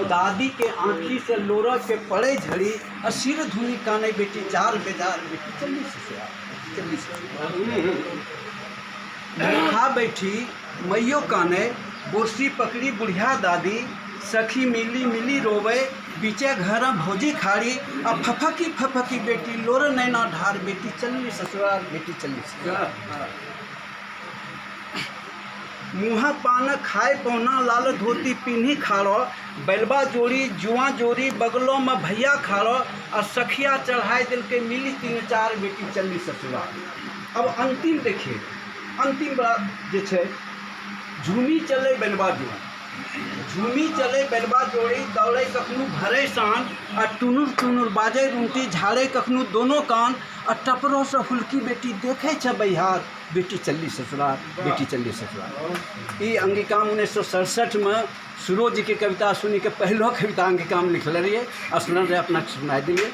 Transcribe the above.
दादी के आँखी से लोरा के पड़े झड़ी और सिर धुनी काने बेटी जार बेजार बेटी चली खा बैठी मैयो काने बोरसी पकड़ी बुढ़िया दादी सखी मिली मिली रोवे बीचे घर भौजी खाड़ी और फफकी बेटी लोर नैना ढार बेटी चली ससुराल बेटी चली ससुराल। मुँहा पान खाए पौना लाल धोती पिन्ही खाड़ो बैलबा जोड़ी जुआ जोड़ी बगलों में भैया खाड़ो और सखिया चढ़ाए दिल के मिली 3-4 बेटी चली ससुराल। अब अंतिम देखिए अंतिम बात जे छे झूमी चले बैलबा जोड़ी झूमी चले बैलबा जोड़ी दौड़े कखनू भरे सान और टुनुर टुनुर बाजे रूंटी झाड़े कखनू दोनों कान और टपरों से हुल्की बेटी देखे छ बहिहार बेटी चली ससुराल बेटी चली ससुराल। ये अंगिका 1967 में सूरज जी की कविता सुनी के पहलो कविता अंगिका में लिखल रही है। स्मरण रहे अपना सुनाई दिलिए।